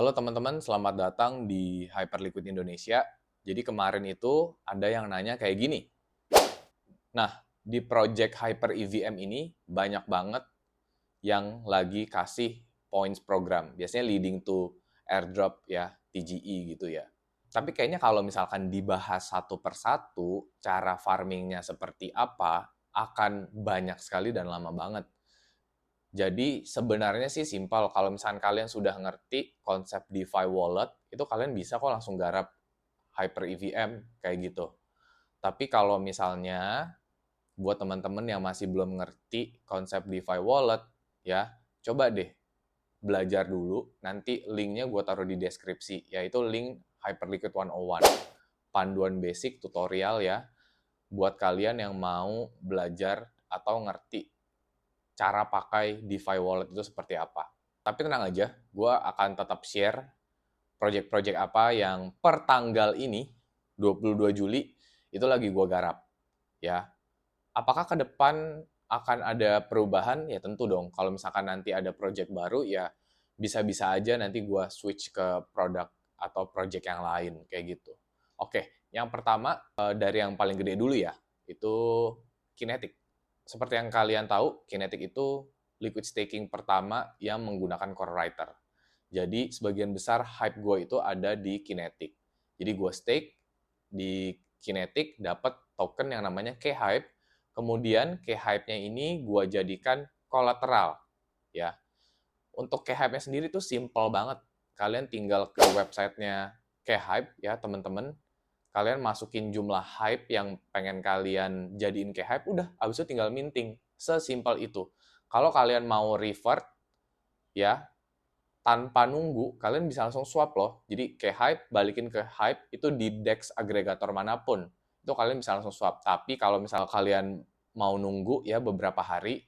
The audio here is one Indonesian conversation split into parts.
Halo teman-teman, selamat datang di Hyperliquid Indonesia. Jadi kemarin itu ada yang nanya kayak gini. Nah, di project Hyper EVM ini banyak banget yang lagi kasih points program. Biasanya leading to airdrop ya, TGE gitu ya. Tapi kayaknya kalau misalkan dibahas satu persatu, cara farmingnya seperti apa, akan banyak sekali dan lama banget. Jadi sebenarnya sih simpel. Kalau misalkan kalian sudah ngerti konsep DeFi wallet, itu kalian bisa kok langsung garap Hyper EVM kayak gitu. Tapi kalau misalnya buat teman-teman yang masih belum ngerti konsep DeFi wallet, ya coba deh belajar dulu. Nanti linknya gue taruh di deskripsi, yaitu link Hyperliquid 101. Panduan basic tutorial ya, buat kalian yang mau belajar atau ngerti cara pakai DeFi wallet itu seperti apa. Tapi tenang aja, gue akan tetap share project-project apa yang per tanggal ini, 22 Juli, itu lagi gue garap. Ya, apakah ke depan akan ada perubahan? Ya tentu dong. Kalau misalkan nanti ada project baru, ya bisa-bisa aja nanti gue switch ke produk atau project yang lain, kayak gitu. Oke, yang pertama dari yang paling gede dulu ya, itu Kinetic. Seperti yang kalian tahu, Kinetic itu liquid staking pertama yang menggunakan Core Writer. Jadi sebagian besar hype gue itu ada di Kinetic. Jadi gue stake di Kinetic, dapat token yang namanya K-Hype. Kemudian K-Hype-nya ini gue jadikan kolateral. Ya, untuk K-Hype-nya sendiri tuh simple banget. Kalian tinggal ke websitenya K-Hype ya teman-teman. Kalian masukin jumlah hype yang pengen kalian jadiin K-Hype, udah, abis itu tinggal minting. Sesimpel itu. Kalau kalian mau revert, ya, tanpa nunggu, kalian bisa langsung swap loh. Jadi kayak hype, balikin ke hype, itu di DEX agregator manapun. Itu kalian bisa langsung swap. Tapi kalau misal kalian mau nunggu ya beberapa hari,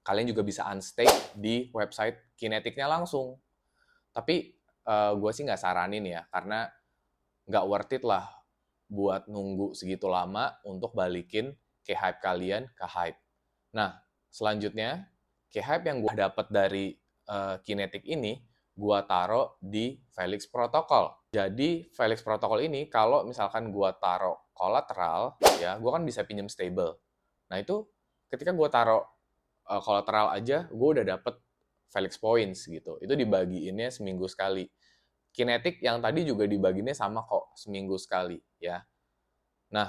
kalian juga bisa unstake di website Kinetic-nya langsung. Tapi gue sih nggak saranin ya, karena nggak worth it lah buat nunggu segitu lama untuk balikin ke hype kalian ke hype. Nah, selanjutnya, ke hype yang gue dapat dari Kinetic ini, gue taruh di Felix Protocol. Jadi, Felix Protocol ini, kalau misalkan gue taruh kolateral, ya, gue kan bisa pinjam stable. Nah, itu ketika gue taruh kolateral aja, gue udah dapet Felix Points gitu. Itu dibagiinnya seminggu sekali. Kinetic yang tadi juga dibagiinnya sama kok, seminggu sekali, ya. Nah,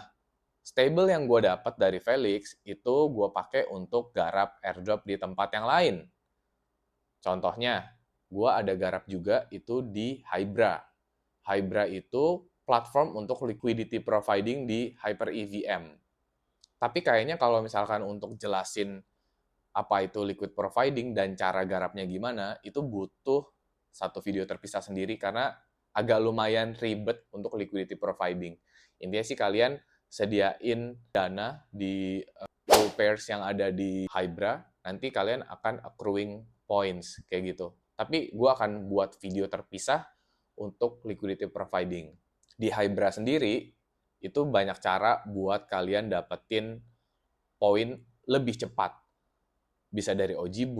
stable yang gue dapat dari Felix itu gue pakai untuk garap airdrop di tempat yang lain. Contohnya, gue ada garap juga itu di Hybra. Hybra itu platform untuk liquidity providing di Hyper EVM. Tapi kayaknya kalau misalkan untuk jelasin apa itu liquid providing dan cara garapnya gimana, itu butuh satu video terpisah sendiri karena agak lumayan ribet untuk liquidity providing. Intinya sih kalian sediain dana di pool pairs yang ada di Hybra, nanti kalian akan accruing points kayak gitu. Tapi gue akan buat video terpisah untuk liquidity providing. Di Hybra sendiri, itu banyak cara buat kalian dapetin poin lebih cepat. Bisa dari OG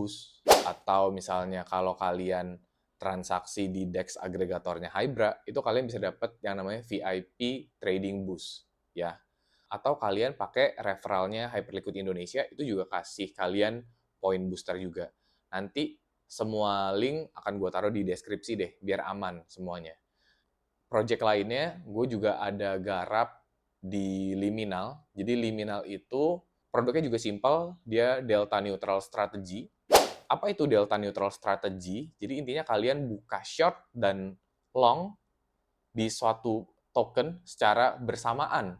atau misalnya kalau kalian transaksi di DEX agregatornya Hybra, itu kalian bisa dapat yang namanya VIP Trading Boost, ya. Atau kalian pakai referralnya Hyperliquid Indonesia, itu juga kasih kalian poin booster juga. Nanti semua link akan gue taruh di deskripsi deh, biar aman semuanya. Project lainnya, gue juga ada garap di Liminal. Jadi Liminal itu produknya juga simple, dia delta neutral strategy. Apa itu delta neutral strategy? Jadi intinya kalian buka short dan long di suatu token secara bersamaan.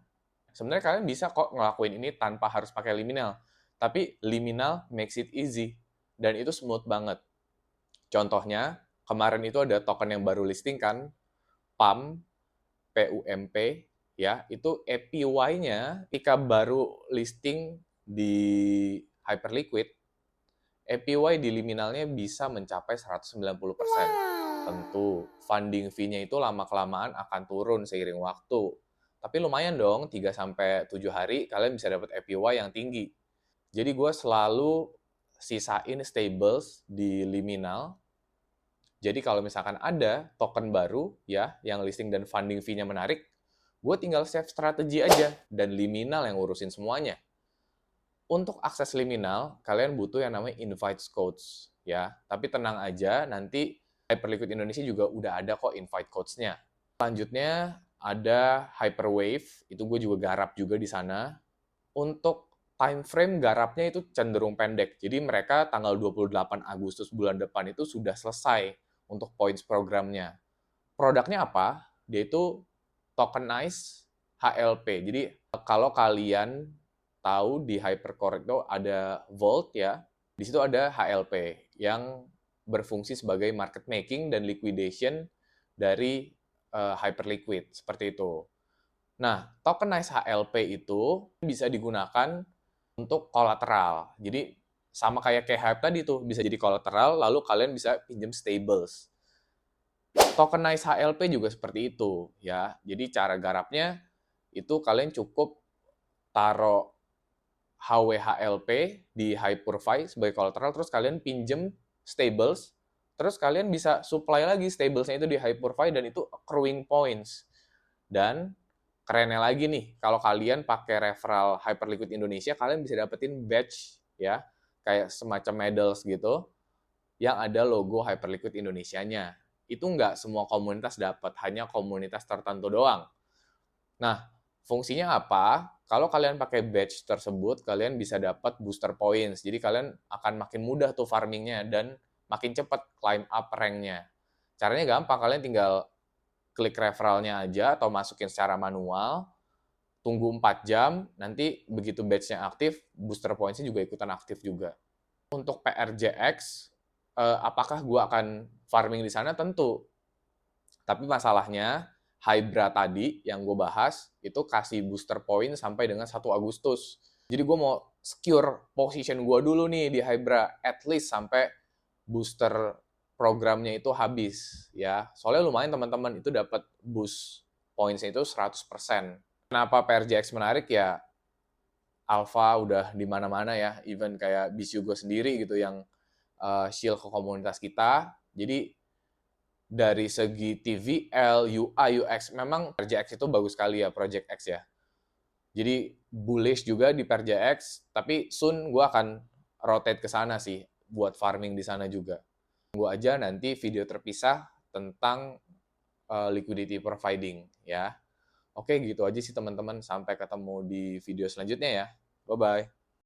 Sebenarnya kalian bisa kok ngelakuin ini tanpa harus pakai liminal. Tapi liminal makes it easy. Dan itu smooth banget. Contohnya, kemarin itu ada token yang baru listing kan, PAM, PUMP, ya, itu APY-nya ketika baru listing di Hyperliquid, APY di liminalnya bisa mencapai 190%. Tentu, funding fee-nya itu lama-kelamaan akan turun seiring waktu. Tapi lumayan dong, 3-7 hari kalian bisa dapat APY yang tinggi. Jadi gue selalu sisain stables di liminal Jadi kalau misalkan ada token baru ya yang listing dan funding fee-nya menarik, gue tinggal save strategi aja dan liminal yang ngurusin semuanya. Untuk akses liminal, kalian butuh yang namanya invite codes ya. Tapi tenang aja, nanti Hyperliquid Indonesia juga udah ada kok invite codes-nya. Selanjutnya ada Hyperwave, itu gue juga garap juga di sana. Untuk time frame garapnya itu cenderung pendek. Jadi mereka tanggal 28 Agustus bulan depan itu sudah selesai untuk points programnya. Produknya apa? Dia itu tokenize HLP. Jadi kalau kalian tahu di Hypercore itu ada Vault ya, di situ ada HLP yang berfungsi sebagai market making dan liquidation dari Hyperliquid seperti itu. Nah, tokenize HLP itu bisa digunakan untuk kolateral. Jadi sama kayak Hype tadi tuh, bisa jadi kolateral lalu kalian bisa pinjam stables. Tokenize HLP juga seperti itu ya. Jadi cara garapnya itu kalian cukup taruh HWHLP di Hyperfi sebagai kolateral, terus kalian pinjem stables, terus kalian bisa supply lagi stablesnya itu di Hyperfi dan itu accruing points. Dan kerennya lagi nih, kalau kalian pakai referral Hyperliquid Indonesia, kalian bisa dapetin badge ya, kayak semacam medals gitu, yang ada logo Hyperliquid Indonesianya. Itu nggak semua komunitas dapat, hanya komunitas tertentu doang. Nah, fungsinya apa? Kalau kalian pakai badge tersebut, kalian bisa dapat booster points. Jadi kalian akan makin mudah tuh farmingnya dan makin cepat climb up rank-nya. Caranya gampang, kalian tinggal klik referralnya aja atau masukin secara manual, tunggu 4 jam, nanti begitu badge-nya aktif, booster points-nya juga ikutan aktif juga. Untuk PRJX, apakah gue akan farming di sana? Tentu. Tapi masalahnya, Hybra tadi yang gue bahas, itu kasih booster point sampai dengan 1 Agustus. Jadi gue mau secure position gue dulu nih di Hybra, at least sampai booster programnya itu habis ya. Soalnya lumayan teman-teman itu dapat boost points-nya itu 100%. Kenapa PRJX menarik ya? Alpha udah di mana-mana ya, even kayak Bisyugo sendiri gitu yang shield ke komunitas kita. Jadi dari segi TVL, UI, UX, memang PRJX itu bagus sekali ya, Project X ya. Jadi bullish juga di PRJX, tapi soon gue akan rotate ke sana sih, buat farming di sana juga. Tunggu aja nanti video terpisah tentang liquidity providing ya. Oke, gitu aja sih teman-teman. Sampai ketemu di video selanjutnya ya. Bye-bye.